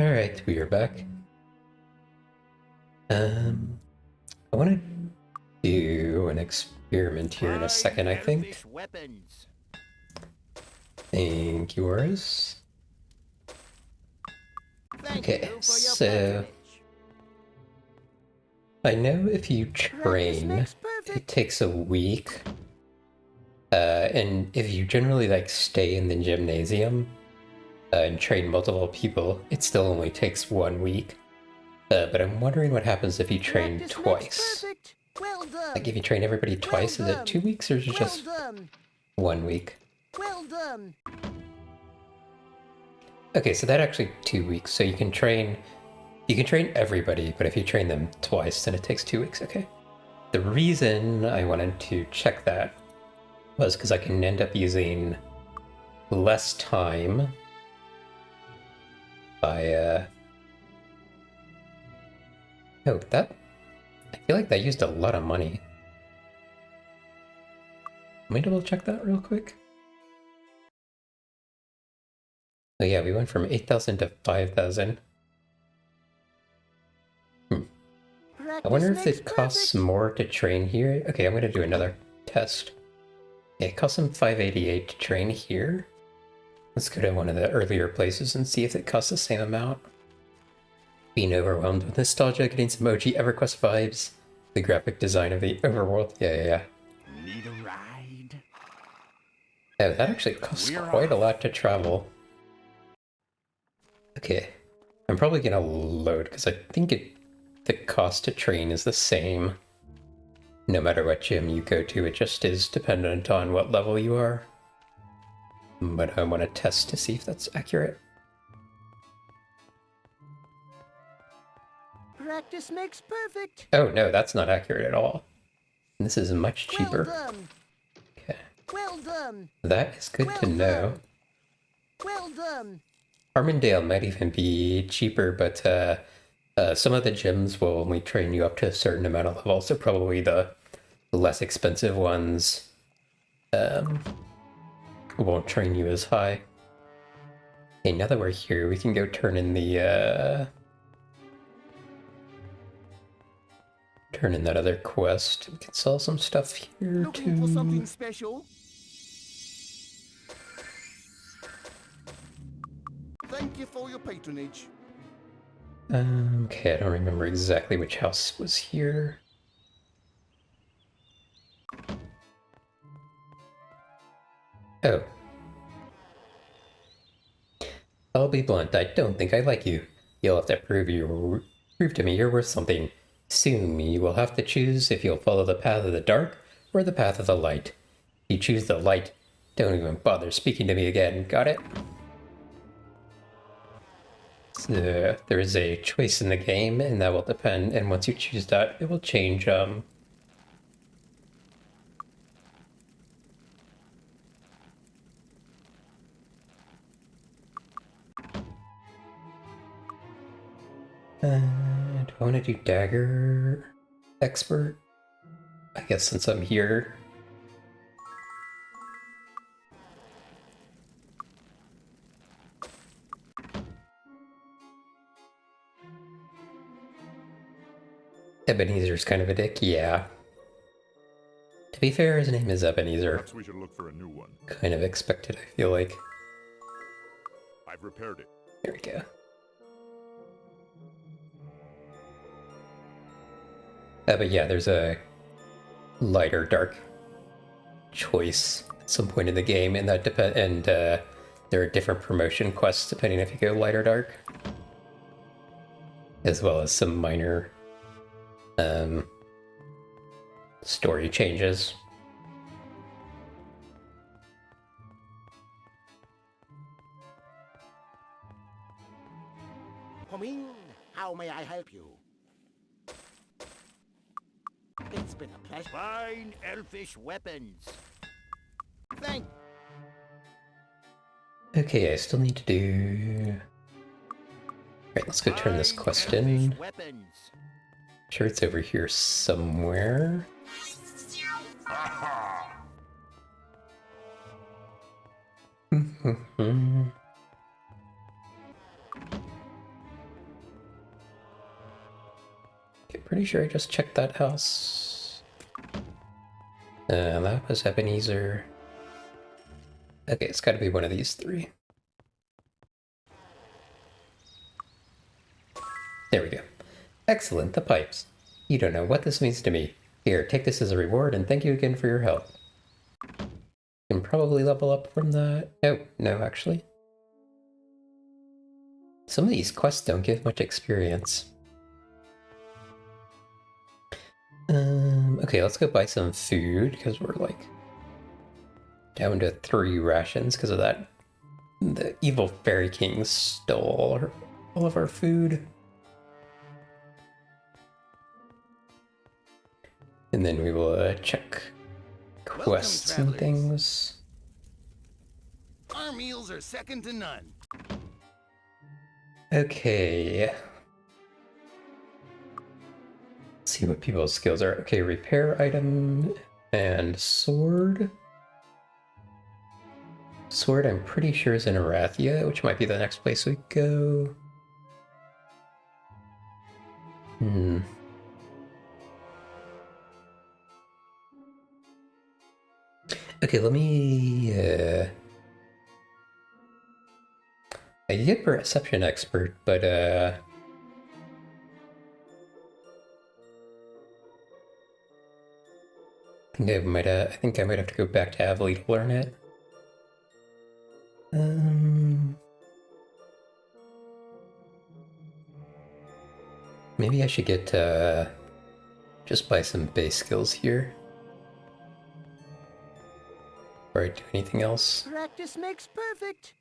Alright, we are back. I want to do an experiment here in a second, I think. Thank you, Oris. Okay, so I know if you train, it takes a week. And if you generally stay in the gymnasium and train multiple people, it still only takes 1 week. But I'm wondering what happens if you train twice. Well done. Like if you train everybody twice, is it 2 weeks or is it just 1 week? Well done. Okay, so that actually 2 weeks. So you can train everybody, but if you train them twice, then it takes 2 weeks. Okay. The reason I wanted to check that was because I can end up using less time by oh, that I feel like that used a lot of money. Let me double check that real quick. Oh yeah, we went from 8,000 to 5,000. I wonder if it costs more to train here. Okay, I'm gonna do another test. Yeah, it costs them 588 to train here. Let's go to one of the earlier places and see if it costs the same amount. Being overwhelmed with nostalgia, getting some OG EverQuest vibes. The graphic design of the overworld. Yeah. Need a ride? Oh, that actually costs quite a lot to travel. Okay. I'm probably gonna load, because I think the cost to train is the same. No matter what gym you go to, it just is dependent on what level you are. But I want to test to see if that's accurate. Practice makes perfect. Oh no, that's not accurate at all. This is much cheaper. Well done. Okay. Well done. That is good to know. Well done. Armandale might even be cheaper, but some of the gyms will only train you up to a certain amount of level, so probably the less expensive ones won't train you as high. Okay, now that we're here, we can go turn in the turn in that other quest. We can sell some stuff here Looking too. for something special? Thank you for your patronage. Okay, I don't remember exactly which house was here. Oh. I'll be blunt, I don't think I like you. You'll have to prove to me you're worth something. Soon you will have to choose if you'll follow the path of the dark or the path of the light. If you choose the light, don't even bother speaking to me again, got it? So, there is a choice in the game, and that will depend, and once you choose that, it will change, do I want to do Dagger Expert? I guess since I'm here. Ebenezer's kind of a dick, yeah. To be fair, his name is Ebenezer. Perhaps we should look for a new one. Kind of expected, I feel like. I've repaired it. There we go. But yeah, there's a light or dark choice at some point in the game, and that there are different promotion quests depending if you go light or dark, as well as some minor story changes. Come in. How may I help you? It's been a pleasure. Fine elfish weapons. Thank. Okay, I still need to do... Right, let's go turn this quest in. Weapons. Sure, it's over here somewhere. Okay, pretty sure I just checked that house. That was Ebenezer. Okay, it's gotta be one of these three. There we go. Excellent, the pipes. You don't know what this means to me. Here, take this as a reward, and thank you again for your help. Can probably level up from that. Oh, no, actually. Some of these quests don't give much experience. Okay, let's go buy some food, because we're, like, down to 3 rations because of that. The evil Fairy King stole all of our food. And then we will check quests and things. Our meals are second to none. Okay. Let's see what people's skills are. Okay, repair item and sword. Sword, I'm pretty sure is in Erathia, which might be the next place we go. Okay, let me... I did get perception expert, but I think I might have to go back to Avali to learn it. Maybe I should get just buy some base skills here. Before I do anything else. Practice makes perfect.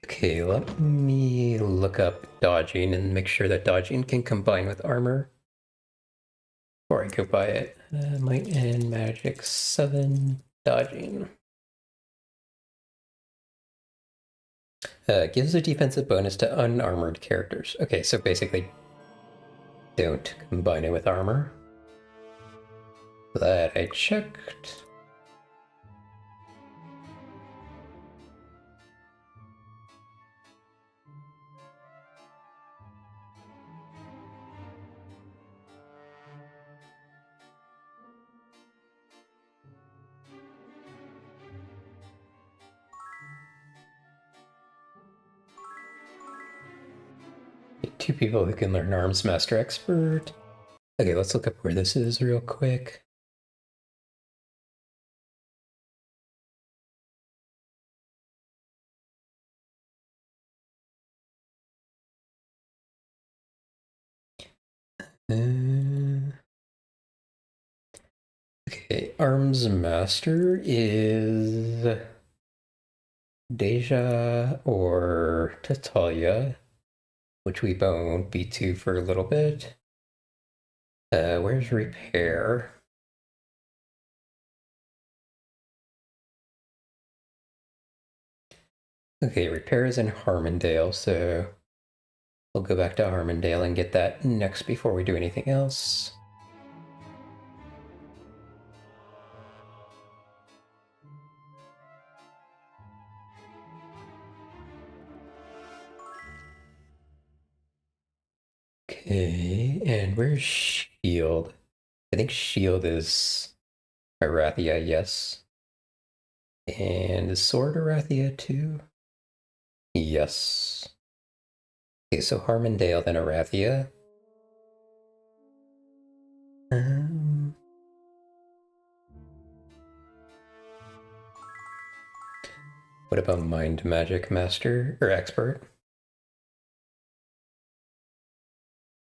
Okay, let me look up dodging and make sure that dodging can combine with armor. Before I go buy it. Might and magic 7 dodging. Gives a defensive bonus to unarmored characters. Okay, so basically don't combine it with armor. That I checked. Two people who can learn Arms Master Expert. Okay, let's look up where this is real quick. Okay, Arms Master is Deja or Tatalia, which we won't be to for a little bit. Where's Repair? Okay, Repair is in Harmondale, so we'll go back to Harmondale and get that next before we do anything else. Okay, and where's Shield? I think Shield is Erathia, yes. And is Sword Erathia too? Yes. Okay, so Harmondale, then Erathia. What about Mind Magic Master, or Expert?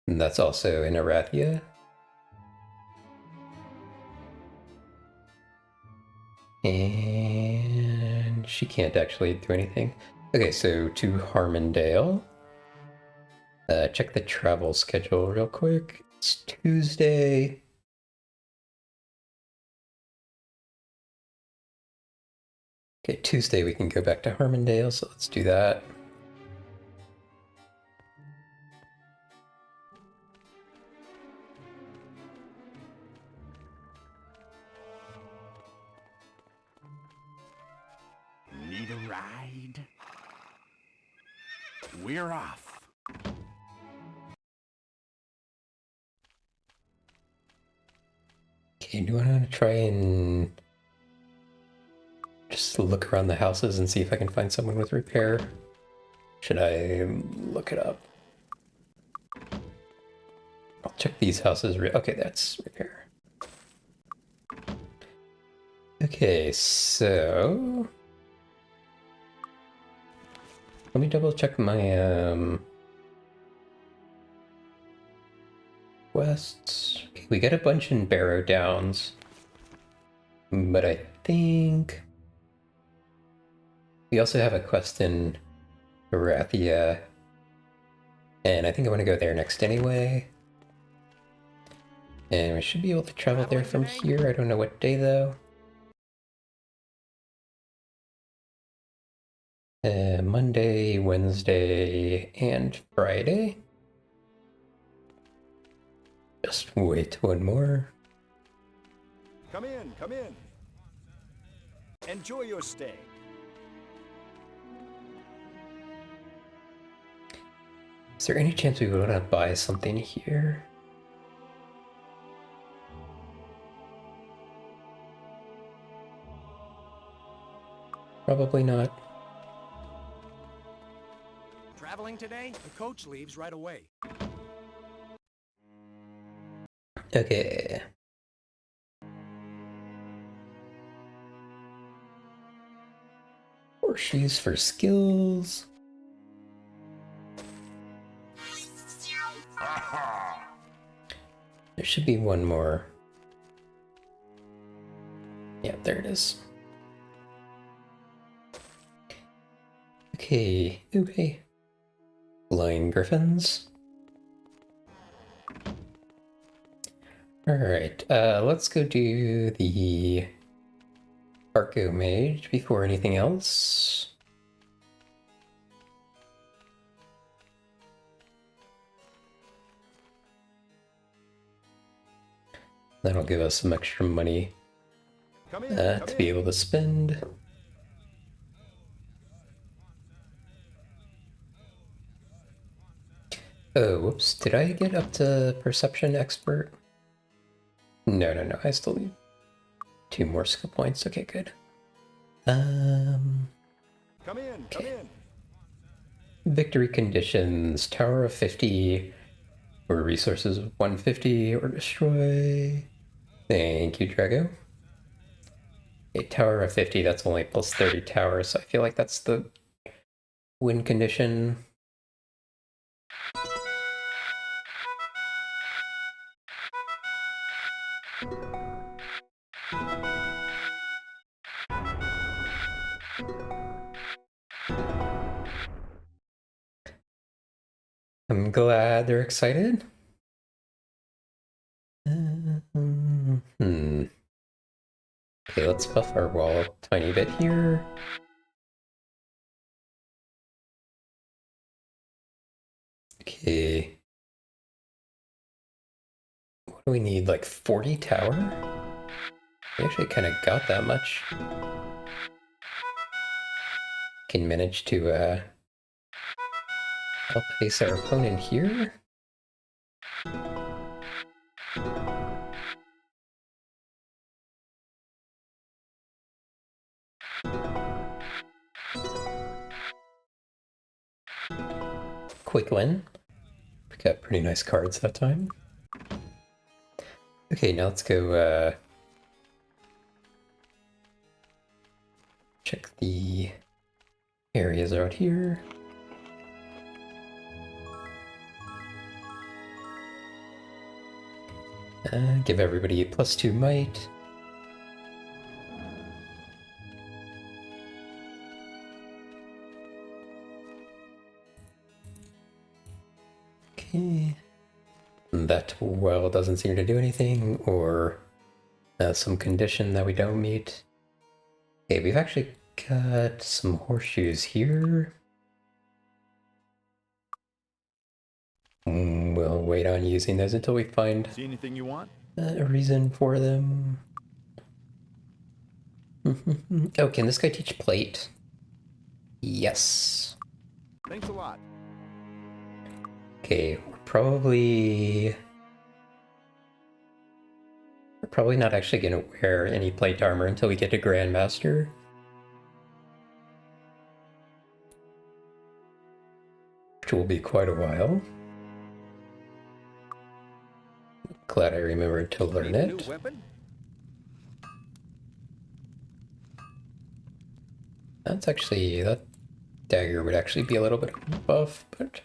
And that's also in Erathia. And she can't actually do anything. Okay, so to Harmondale. Check the travel schedule real quick. It's Tuesday. Okay, Tuesday we can go back to Harmondale, so let's do that. Need a ride? We're off. Okay, do I want to try and just look around the houses and see if I can find someone with repair? Should I look it up? I'll check these houses. Okay, that's repair. Okay, so let me double check my quests. Okay, we got a bunch in Barrow Downs, but I think we also have a quest in Erathia, and I think I want to go there next anyway. And we should be able to travel there from here. I don't know what day though. Monday, Wednesday, and Friday. Just wait one more. Come in, come in. Enjoy your stay. Is there any chance we would want to buy something here? Probably not. Traveling today? The coach leaves right away. Okay. Horseshoes for skills. There should be one more. Yeah, there it is. Okay. Ooh, hey. Flying griffins. Alright, let's go do the Arco Mage before anything else. That'll give us some extra money to be able to spend. Oh, whoops. Did I get up to Perception Expert? No. I still need 2 more skill points. Okay, good. Come in, come in. Victory conditions. Tower of 50, or resources of 150, or destroy. Thank you, Drago. A tower of 50, that's only plus 30 towers, so I feel like that's the win condition. I'm glad they're excited. Okay, let's buff our wall a tiny bit here. Okay. What do we need, like 40 tower? We actually kind of got that much. Can manage to outpace our opponent here. Quick win. We got pretty nice cards that time. Okay, now let's go check the areas out here. Give everybody a +2 might. Okay. That well doesn't seem to do anything, or some condition that we don't meet. Okay, we've actually got some horseshoes here. We'll wait on using those until we find See anything you want? a reason for them. Oh, can this guy teach plate? Yes. Thanks a lot. Okay, we're probably not actually gonna wear any plate armor until we get to Grandmaster. Which will be quite a while. Glad I remembered to learn Need a new it. weapon? That dagger would actually be a little bit buff, but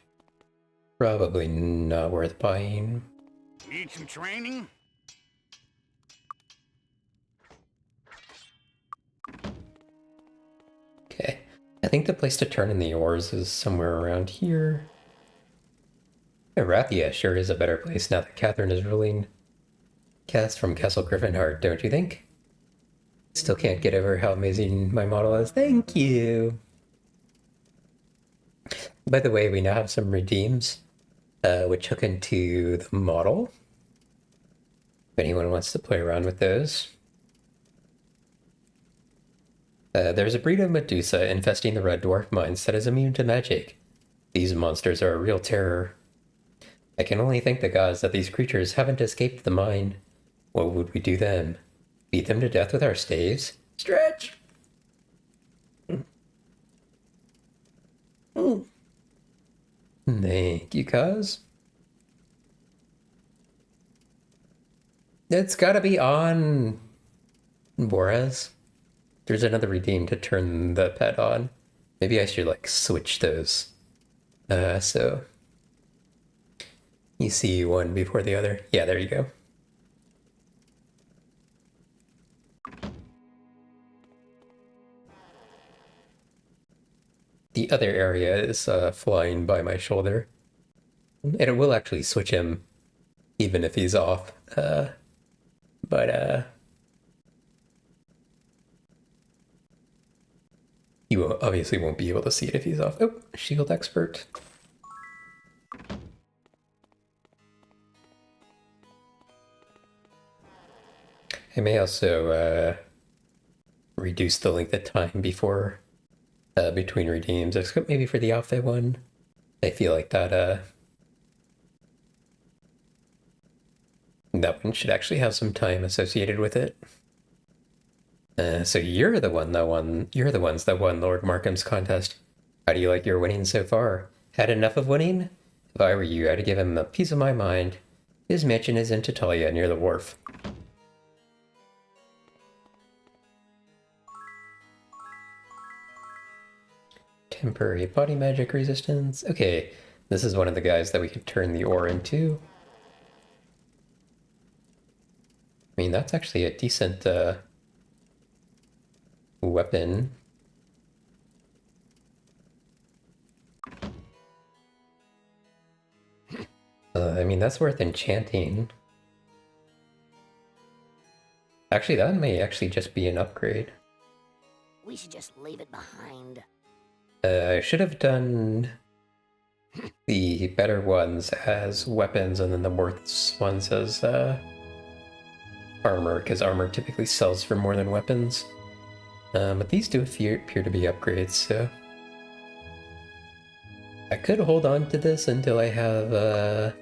probably not worth buying. Need some training? Okay, I think the place to turn in the ores is somewhere around here. Erathia sure is a better place now that Catherine is ruling. Cast from Castle Griffinheart, don't you think? Still can't get over how amazing my model is. Thank you! By the way, we now have some redeems, which hook into the model. If anyone wants to play around with those. There's a breed of Medusa infesting the Red Dwarf mines that is immune to magic. These monsters are a real terror. I can only thank the gods that these creatures haven't escaped the mine. What would we do then? Beat them to death with our staves? Stretch! Thank you, cuz. It's gotta be on, Boraz. There's another redeem to turn the pet on. Maybe I should, like, switch those. So... You see one before the other. Yeah, there you go. The other area is flying by my shoulder. And it will actually switch him even if he's off. But you obviously won't be able to see it if he's off. Oh, shield expert. I may also reduce the length of time before between redeems, except maybe for the outfit one. I feel like that one should actually have some time associated with it. So you're the ones that won Lord Markham's contest. How do you like your winning so far? Had enough of winning? If I were you, I'd give him a piece of my mind. His mansion is in Titalia near the wharf. Temporary body magic resistance. Okay, this is one of the guys that we could turn the ore into. I mean, that's actually a decent weapon. I mean, that's worth enchanting. Actually, that may actually just be an upgrade. We should just leave it behind. I should have done the better ones as weapons and then the worse ones as armor, because armor typically sells for more than weapons. But these do appear to be upgrades, so... I could hold on to this until I have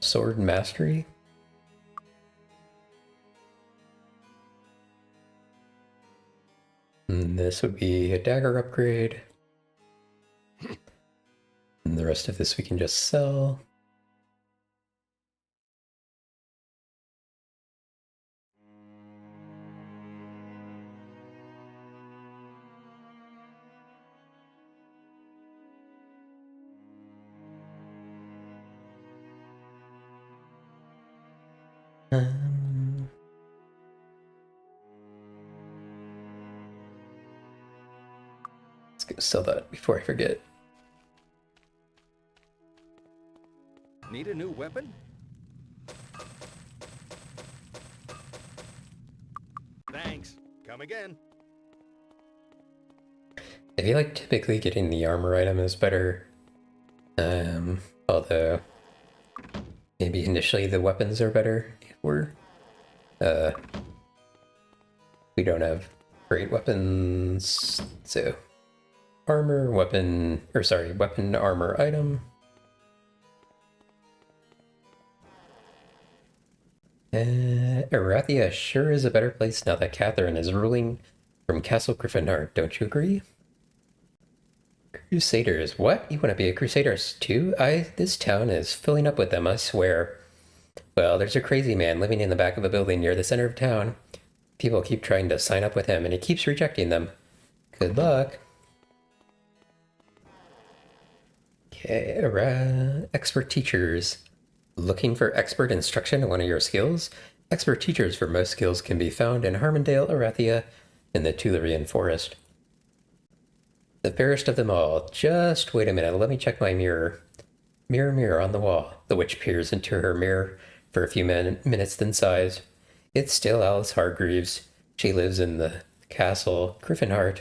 sword mastery. And this would be a dagger upgrade. And the rest of this we can just sell. Let's go sell that before I forget. Need a new weapon? Thanks. Come again. I feel like typically getting the armor item is better. Although maybe initially the weapons are better if we don't have great weapons, so armor, weapon armor item. Erathia sure is a better place now that Catherine is ruling from Castle Gryffindor, don't you agree? Crusaders, what? You want to be a Crusader too? This town is filling up with them, I swear. Well, there's a crazy man living in the back of a building near the center of town. People keep trying to sign up with him, and he keeps rejecting them. Good luck. Okay, expert teachers. Looking for expert instruction in one of your skills? Expert teachers for most skills can be found in Harmondale, Erathia, in the Tularean Forest. The fairest of them all. Just wait a minute, let me check my mirror. Mirror, mirror on the wall. The witch peers into her mirror for a few minutes, then sighs. It's still Alice Hargreaves. She lives in the castle Griffinheart.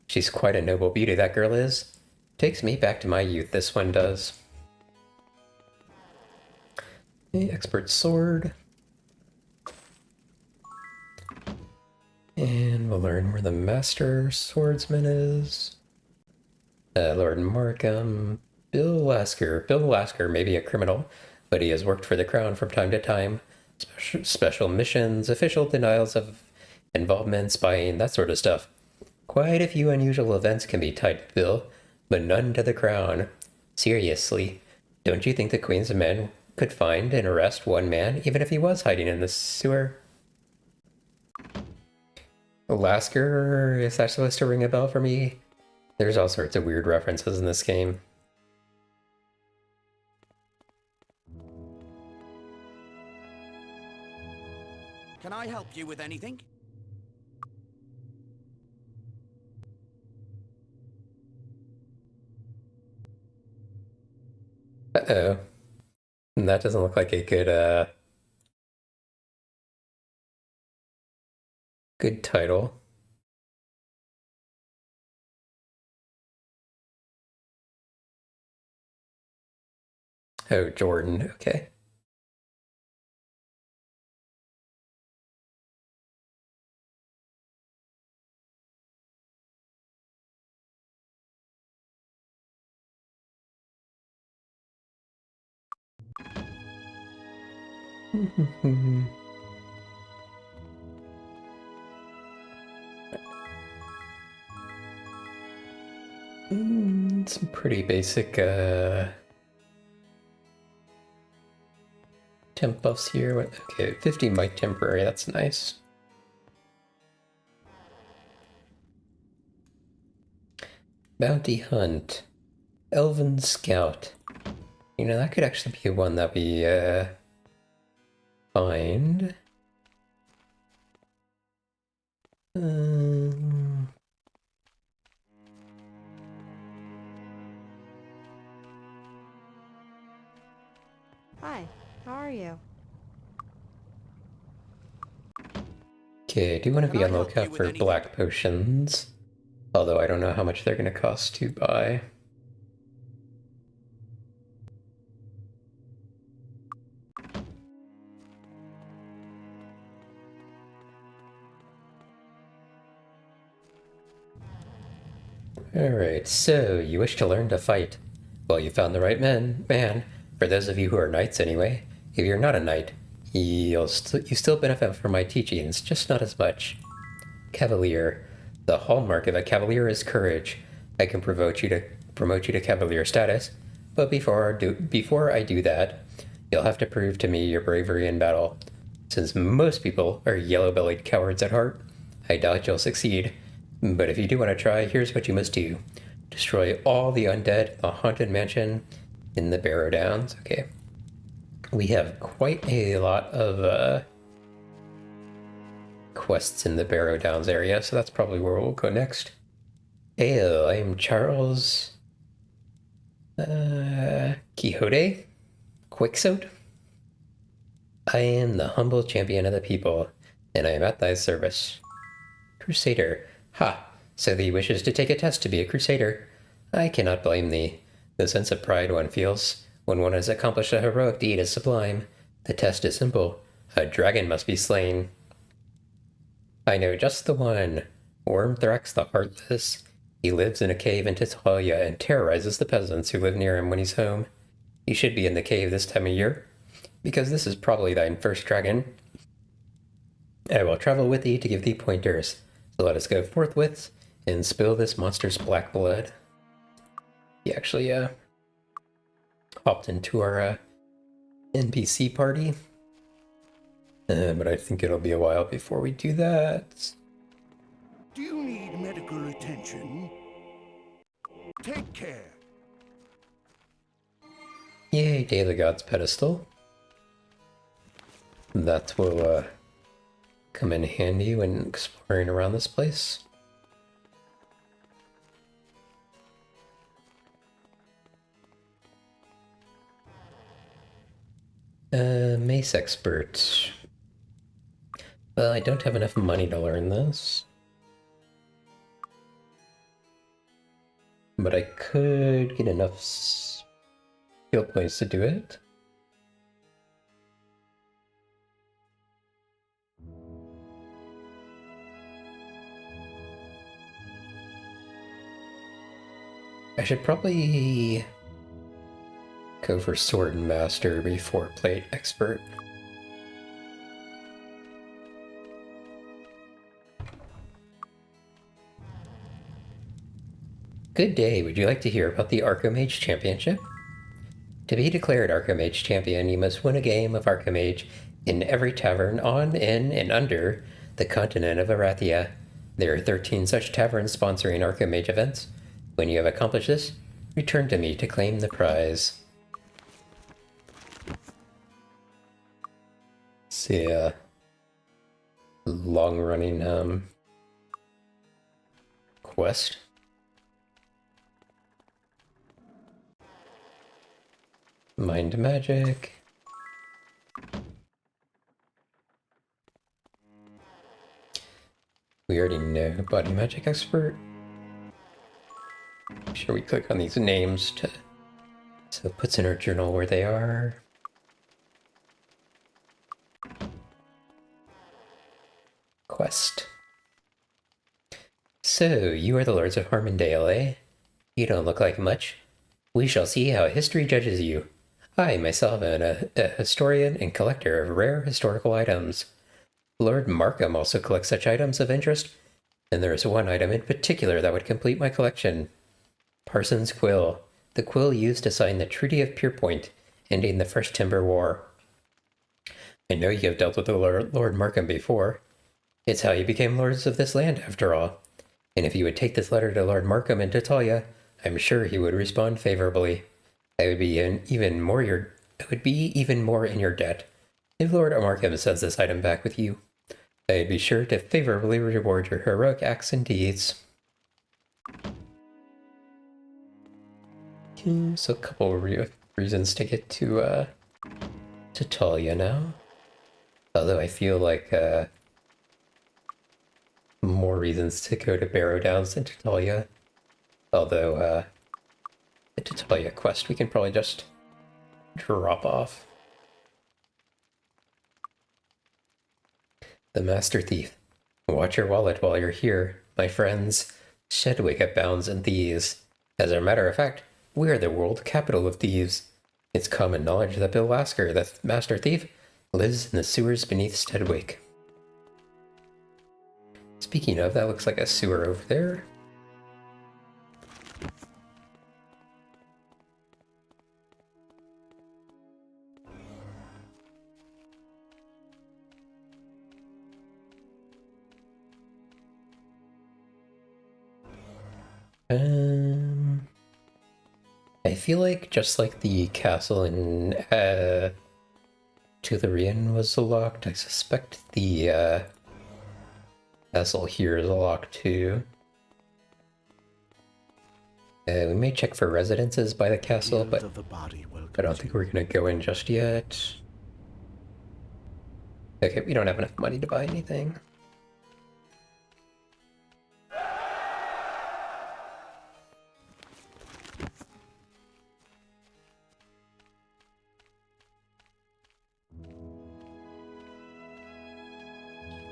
She's quite a noble beauty, that girl is. Takes me back to my youth, this one does. Okay, expert sword. And we'll learn where the master swordsman is. Lord Markham. Bill Lasker. Bill Lasker may be a criminal, but he has worked for the crown from time to time. Special missions, official denials of involvement, spying, that sort of stuff. Quite a few unusual events can be tied to Bill, but none to the crown. Seriously, don't you think the Queen's men could find and arrest one man, even if he was hiding in the sewer? Lasker, is that supposed to ring a bell for me? There's all sorts of weird references in this game. Can I help you with anything? Uh-oh. That doesn't look like a good title. Oh, Jordan, okay. Some pretty basic temp buffs here. Okay, 50 might temporary, that's nice. Bounty Hunt. Elven Scout. You know, that could actually be one that we find. Hi, how are you? Okay, I do want to be on the help you lookout with for anything? black potions. Although I don't know how much they're going to cost to buy. Alright, so you wish to learn to fight. Well, you found the right man. For those of you who are knights anyway. If you're not a knight, you still benefit from my teachings, just not as much. Cavalier. The hallmark of a cavalier is courage. I can promote you to cavalier status, but before I do that, you'll have to prove to me your bravery in battle. Since most people are yellow-bellied cowards at heart, I doubt you'll succeed. But if you do want to try, here's what you must do. Destroy all the undead in the haunted mansion in the Barrow Downs. Okay. We have quite a lot of quests in the Barrow Downs area, so that's probably where we'll go next. Hail, I am Charles Quixote? Quixote? I am the humble champion of the people, and I am at thy service. Crusader. Ha! So thee wishes to take a test to be a crusader. I cannot blame thee. The sense of pride one feels when one has accomplished a heroic deed is sublime. The test is simple. A dragon must be slain. I know just the one. Wormthrax the Heartless. He lives in a cave in Titalia and terrorizes the peasants who live near him when he's home. He should be in the cave this time of year, because this is probably thine first dragon. I will travel with thee to give thee pointers, so let us go forthwith and spill this monster's black blood. He actually hopped into our NPC party, but I think it'll be a while before we do that. Do you need medical attention? Take care. Yay, Day of the Gods pedestal. That will come in handy when exploring around this place. Mace expert. Well, I don't have enough money to learn this. But I could get enough skill points to do it. I should probably go for Sword Master before Plate Expert. Good day, would you like to hear about the Archimage Championship? To be declared Archimage Champion, you must win a game of Archimage in every tavern on, in, and under the continent of Erathia. There are 13 such taverns sponsoring Archimage events. When you have accomplished this, return to me to claim the prize. See a long-running quest. Mind magic. We already know body magic expert. Make sure we click on these names so it puts in our journal where they are. Quest. So, you are the Lords of Harmondale, eh? You don't look like much. We shall see how history judges you. I, myself, am a historian and collector of rare historical items. Lord Markham also collects such items of interest, and there is one item in particular that would complete my collection. Parsons' Quill, the quill used to sign the Treaty of Pierpoint, ending the First Timber War. I know you have dealt with the Lord Markham before. It's how you became lords of this land, after all. And if you would take this letter to Lord Markham in Titalia, I'm sure he would respond favorably. I would be even more in your debt if Lord Markham sends this item back with you. I'd be sure to favorably reward your heroic acts and deeds. So a couple reasons to get to Talia now. Although I feel like more reasons to go to Barrow Downs than Talia. Although the Talia quest we can probably just drop off. The Master Thief. Watch your wallet while you're here, my friends. Shedwick abounds in thieves. As a matter of fact, we are the world capital of thieves. It's common knowledge that Bill Lasker, the Master Thief, lives in the sewers beneath Stedwick. Speaking of, that looks like a sewer over there. I feel like just like the castle in Tutherian was locked, I suspect the castle here is locked too. We may check for residences by the castle, but I don't think we're gonna go in just yet. Okay, we don't have enough money to buy anything.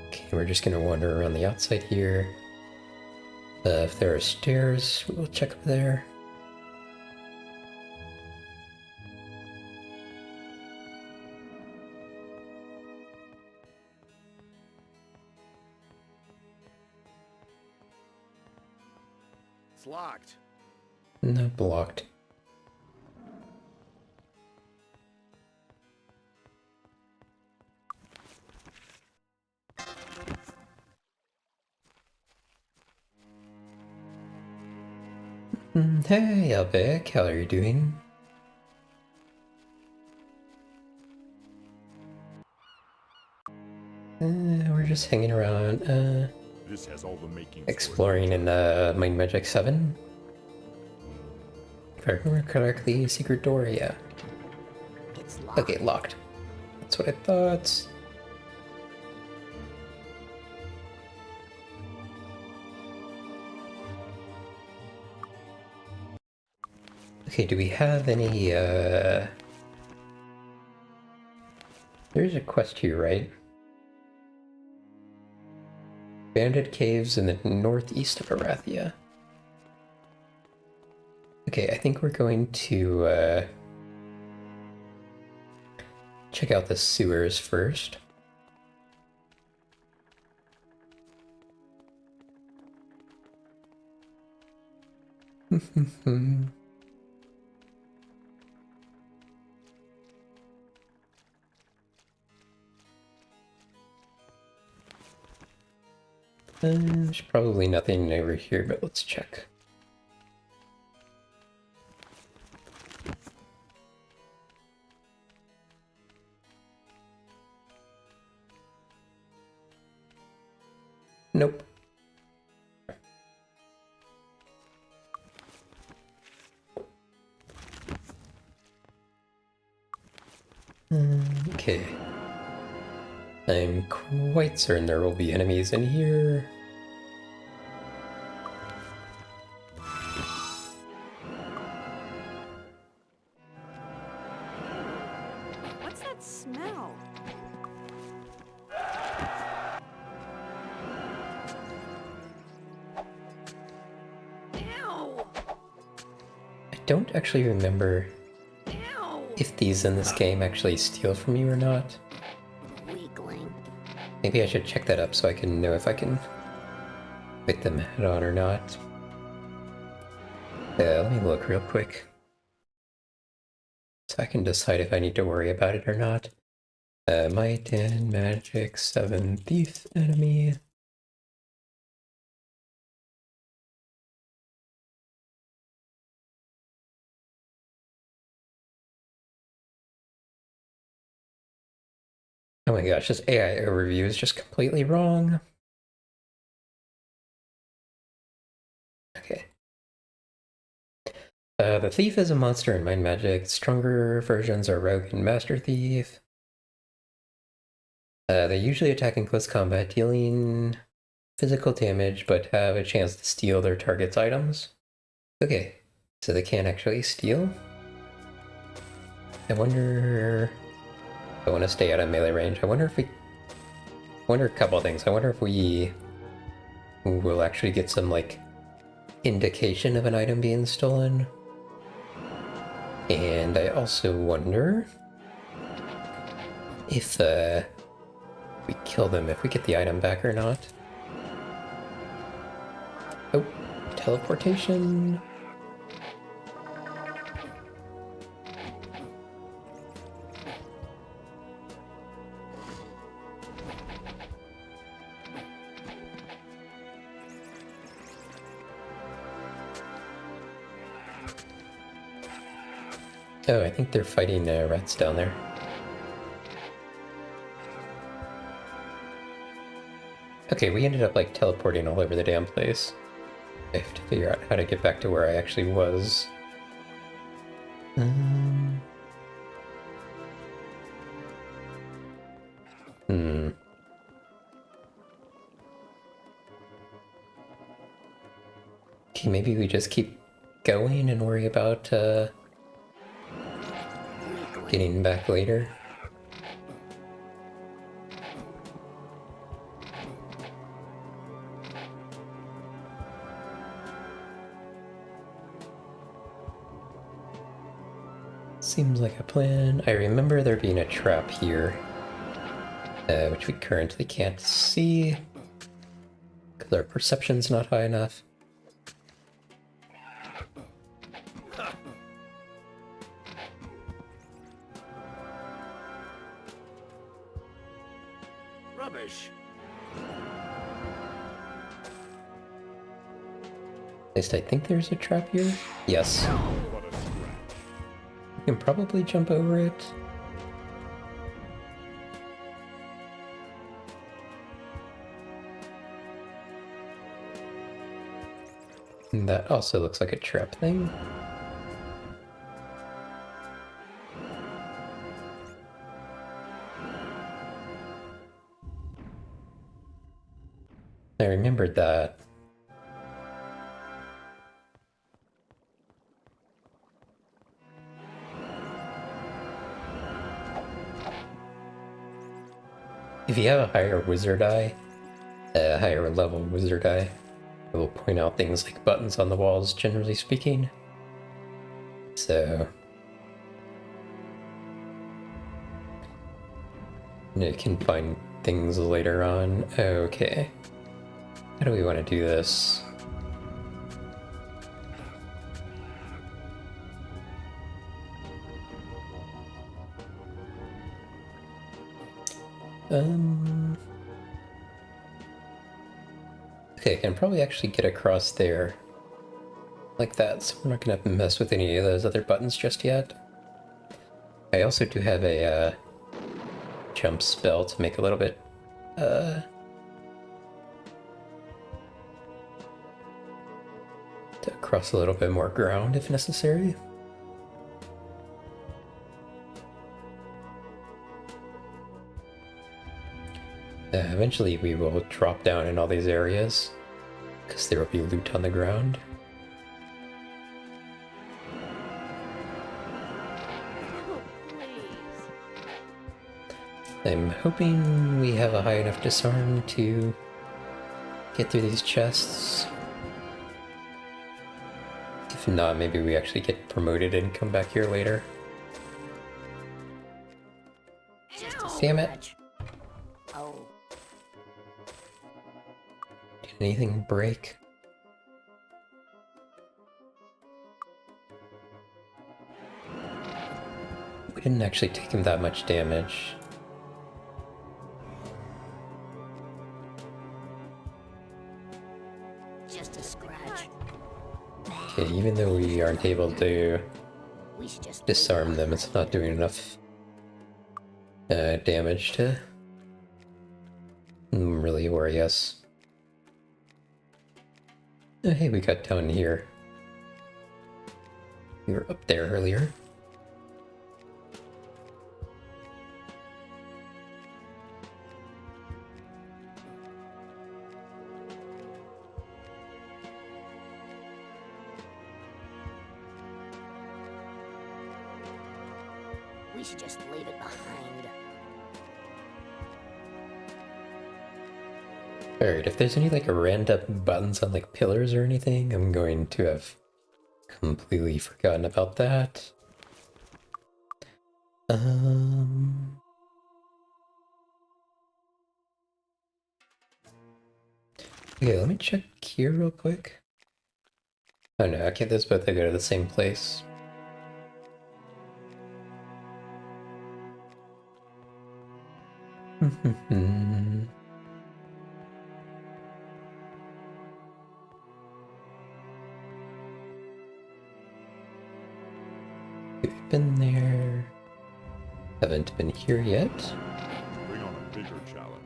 Okay, we're just gonna wander around the outside here. If there are stairs, we'll check up there. It's locked. No, blocked. Hey, Albec, how are you doing? We're just hanging around, This has all the makings exploring in Mind Magic 7. If I remember correctly, secret door, yeah. It's locked. Okay, locked. That's what I thought. Okay, do we have any, There's a quest here, right? Banded caves in the northeast of Erathia. Okay, I think we're going to, check out the sewers first. There's probably nothing over here, but let's check. Nope. Okay. I'm quite certain there will be enemies in here. What's that smell? Ew! I don't actually remember Ew! if these in this game actually steal from you or not. Weakling. Maybe I should check that up so I can know if I can hit them head on or not. Let me look real quick. So I can decide if I need to worry about it or not. Might and Magic 7 Thief enemy. Oh my gosh, this AI overview is just completely wrong. Okay. The Thief is a monster in Mind Magic. Stronger versions are Rogue and Master Thief. They usually attack in close combat, dealing physical damage, but have a chance to steal their target's items. Okay, so they can't actually steal? I wonder... I want to stay out of melee range. I wonder if we... I wonder a couple of things. I wonder if we will actually get some, like, indication of an item being stolen. And I also wonder if we kill them, if we get the item back or not. Oh, teleportation. Oh, I think they're fighting rats down there. Okay, we ended up like teleporting all over the damn place. I have to figure out how to get back to where I actually was. Okay, maybe we just keep going and worry about getting back later. seems like a plan. I remember there being a trap here, which we currently can't see, because our perception's not high enough. Rubbish. At least I think there's a trap here. Yes. What a scratch. We can probably jump over it. And that also looks like a trap thing. I remembered that. If you have a higher wizard eye, a higher level wizard eye, it will point out things like buttons on the walls, generally speaking. So you can find things later on. Okay. How do we want to do this? Okay, I can probably actually get across there like that, so we're not gonna have to mess with any of those other buttons just yet. I also do have a jump spell to make a little bit to cross a little bit more ground if necessary. Eventually we will drop down in all these areas, because there will be loot on the ground. Oh, please. I'm hoping we have a high enough disarm to get through these chests. If not, maybe we actually get promoted and come back here later. Damn it. Oh, Did anything break? We didn't actually take him that much damage. just a scratch. Okay, even though we aren't able to We should just disarm them, it's not doing enough damage to really worry us. Oh, hey, we got down here. We were up there earlier. We should just leave it behind. Alright, if there's any like random buttons on like pillars or anything, I'm going to have completely forgotten about that. Okay, let me check here real quick. Oh no, okay, those both they go to the same place. We've been there. Haven't been here yet. Bring on a bigger challenge.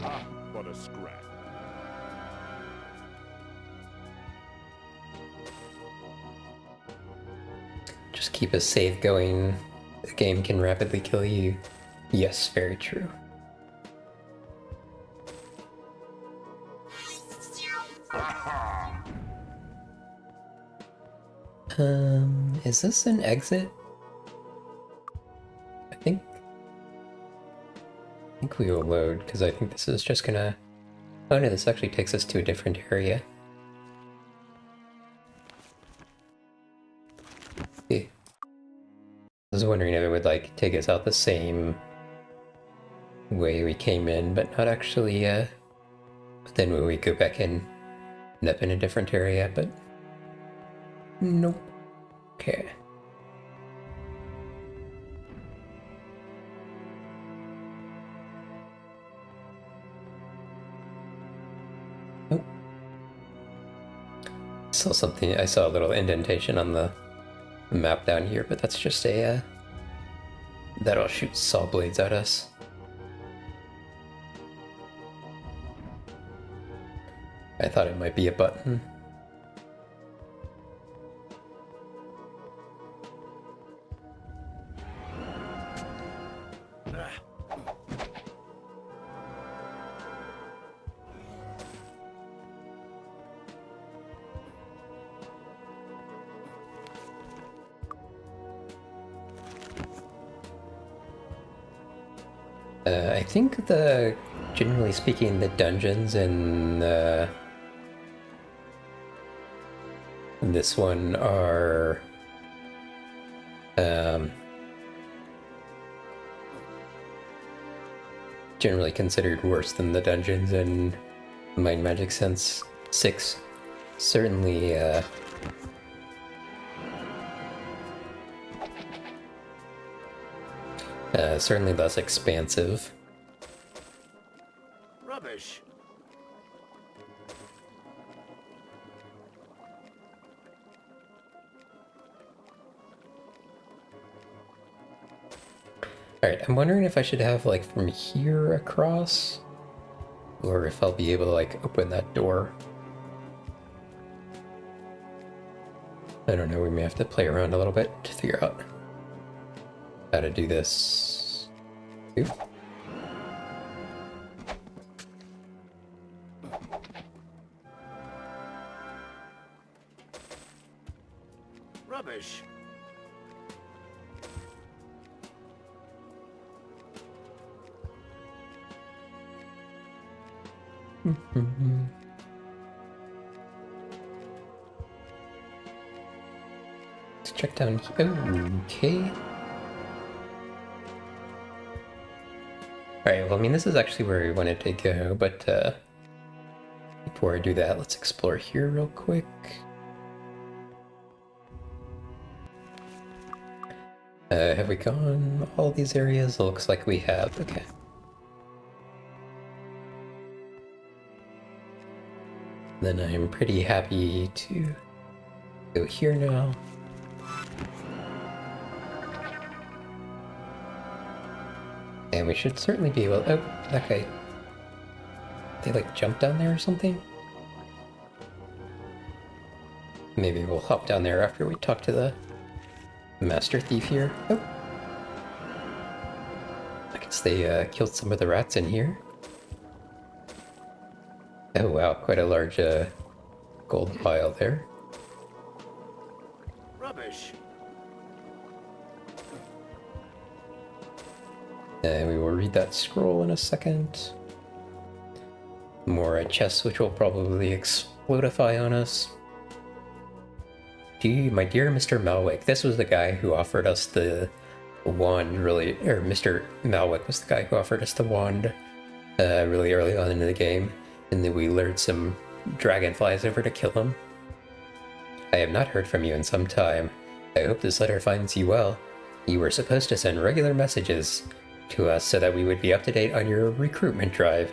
Ah, what a scratch. Just keep a save going. The game can rapidly kill you. Yes, very true. Is this an exit? I think we will load, because I think this is just gonna... Oh no, this actually takes us to a different area. was wondering if it would like take us out the same way we came in, but not actually, but then when we go back in, end up in a different area, but nope. Okay. Nope. I saw a little indentation on the map down here, but that's just a, that'll shoot saw blades at us. I thought it might be a button. I think generally speaking, the dungeons in this one are generally considered worse than the dungeons in Might and Magic Sense 6. Certainly, certainly less expansive. Rubbish. Alright, I'm wondering if I should have, like, from here across, or if I'll be able to, like, open that door. I don't know, we may have to play around a little bit to figure out how to do this. Oop. Rubbish. Let's check down here. Okay. Alright, well, I mean, this is actually where we wanted to go, but before I do that, let's explore here real quick. Have we gone all these areas? It looks like we have. Okay. Then I'm pretty happy to go here now. And we should certainly be able... Oh, that guy... They like jump down there or something? Maybe we'll hop down there after we talk to the Master Thief here. Oh. I guess they killed some of the rats in here. Oh wow, quite a large gold pile there. Rubbish. And we will read that scroll in a second. More chests which will probably explodify on us. Gee, my dear Mr. Malwick, this was the guy who offered us the wand really, or Mr. Malwick was the guy who offered us the wand really early on in the game. And then we lured some dragonflies over to kill him. I have not heard from you in some time. I hope this letter finds you well. You were supposed to send regular messages to us so that we would be up to date on your recruitment drive.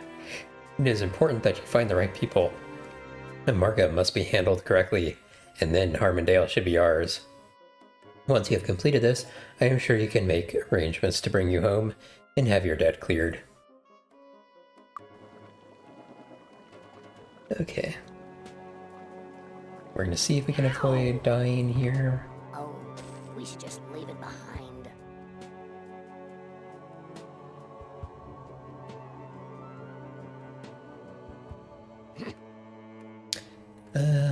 It is important that you find the right people. Amarga must be handled correctly, and then Harmondale should be ours. Once you have completed this, I am sure you can make arrangements to bring you home and have your debt cleared. Okay. We're gonna see if we can avoid dying here. Oh, we should just leave it behind.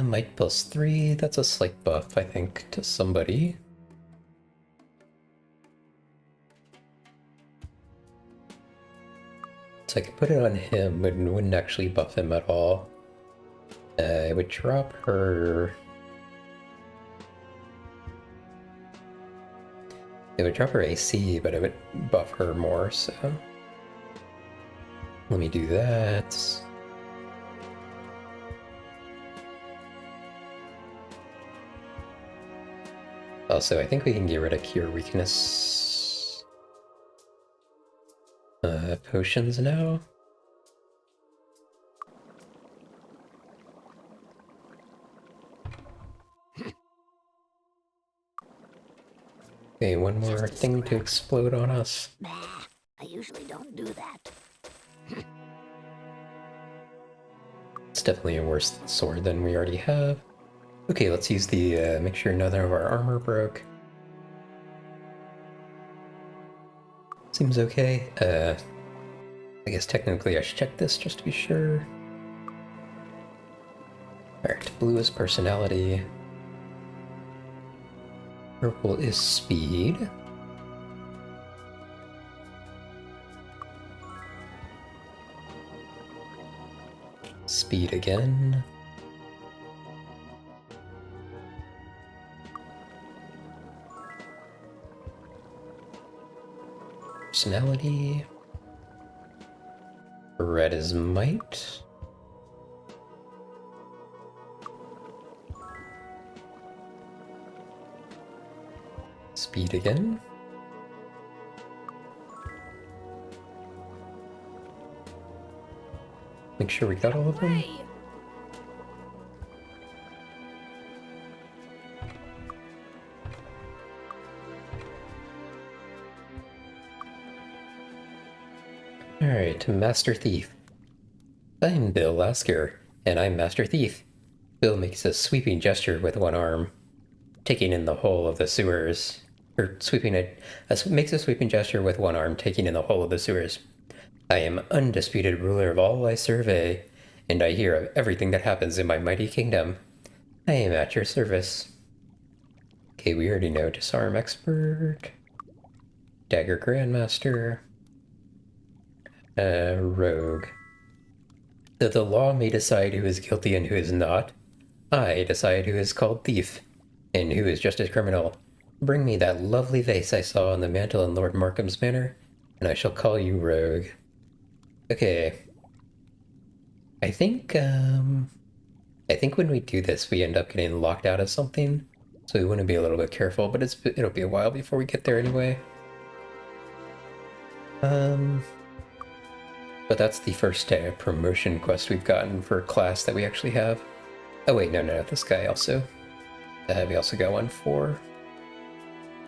Might +3, that's a slight buff, I think, to somebody. So I could put it on him, but it wouldn't actually buff him at all. It would drop her... It would drop her AC, but it would buff her more, so... Let me do that. Also, I think we can get rid of Cure Weakness potions now. Okay, one more thing to explode on us. Bah, I usually don't do that. It's definitely a worse sword than we already have. Okay, let's use the, make sure none of our armor broke. Seems okay. I guess technically I should check this just to be sure. Alright, blue is personality. Purple is speed. Speed again. Personality. Red is might. Speed again. Make sure we got all of them. Hey! Alright, Master Thief. I'm Bill Lasker, and I'm Master Thief. Bill makes a sweeping gesture with one arm, taking in the whole of the sewers. Makes a sweeping gesture with one arm, taking in the whole of the sewers. I am undisputed ruler of all I survey, and I hear of everything that happens in my mighty kingdom. I am at your service. Okay, we already know Disarm Expert, Dagger Grandmaster, Rogue. Though the law may decide who is guilty and who is not, I decide who is called thief, and who is just as criminal. Bring me that lovely vase I saw on the mantle in Lord Markham's manor, and I shall call you Rogue. Okay. I think when we do this, we end up getting locked out of something, so we want to be a little bit careful, but it'll be a while before we get there anyway. But that's the first promotion quest we've gotten for a class that we actually have. Oh wait, no, this guy also. We also got one for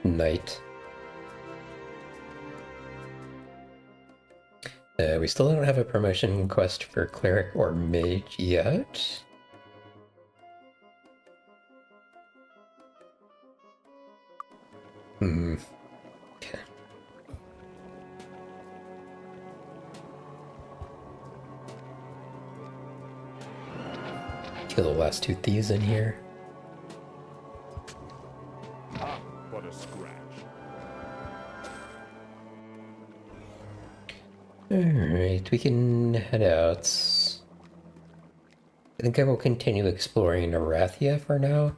Knight. We still don't have a promotion quest for Cleric or Mage yet. Okay. Kill the last two thieves in here. Ah, what a scratch. Alright, we can head out. I think I will continue exploring Erathia for now.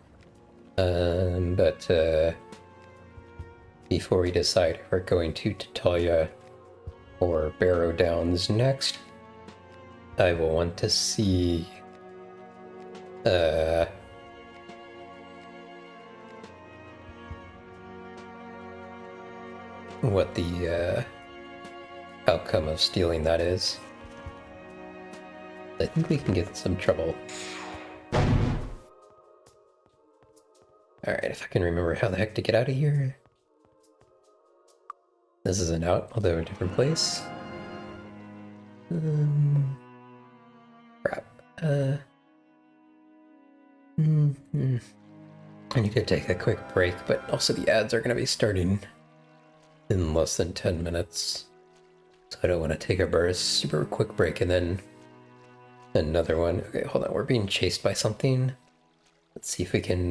But before we decide if we're going to Tatalia or Barrow Downs next, I will want to see what the outcome of stealing that is. I think we can get in some trouble. Alright, if I can remember how the heck to get out of here. This isn't out, although a different place. Crap. I need to take a quick break, but also the ads are going to be starting in less than 10 minutes. So I don't want to take a super quick break and then another one. Okay, hold on, we're being chased by something. Let's see if we can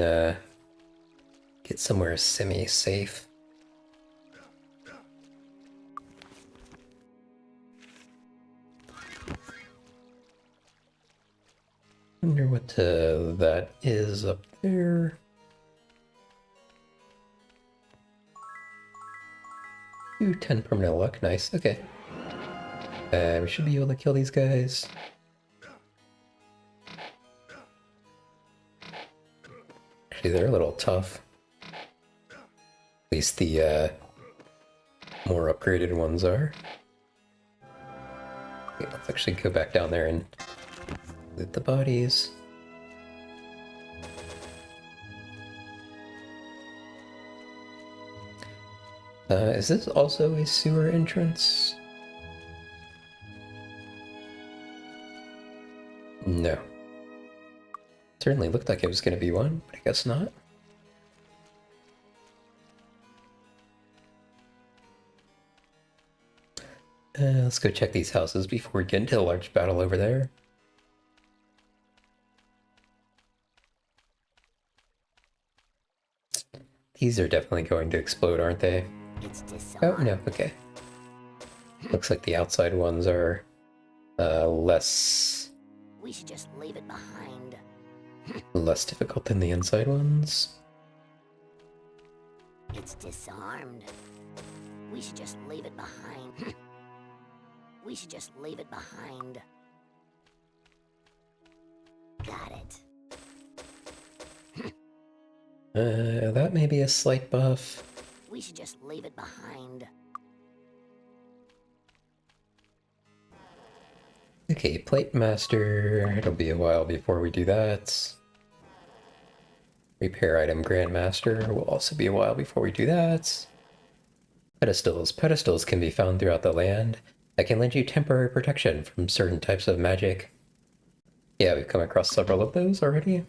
get somewhere semi-safe. Wonder what that is up there. Ooh, 10 permanent luck, nice, okay. We should be able to kill these guys. Actually, they're a little tough. At least the more upgraded ones are. Okay, let's actually go back down there and loot the bodies. Is this also a sewer entrance? No. Certainly looked like it was going to be one, but I guess not. Let's go check these houses before we get into the large battle over there. These are definitely going to explode, aren't they? It's Oh, disarmed. no, okay. Looks like the outside ones are less We should just leave it behind. difficult than the inside ones. It's disarmed. We should just leave it behind. We should just leave it behind. Got it. That may be a slight buff. We should just leave it behind. Okay, Plate Master. It'll be a while before we do that. Repair Item Grandmaster will also be a while before we do that. Pedestals. Pedestals can be found throughout the land that can lend you temporary protection from certain types of magic. Yeah, we've come across several of those already.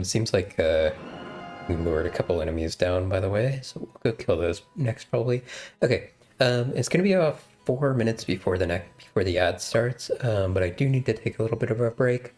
Seems like we lured a couple enemies down, by the way, so we'll go kill those next probably. Okay, it's gonna be about 4 minutes before the ad starts, but I do need to take a little bit of a break.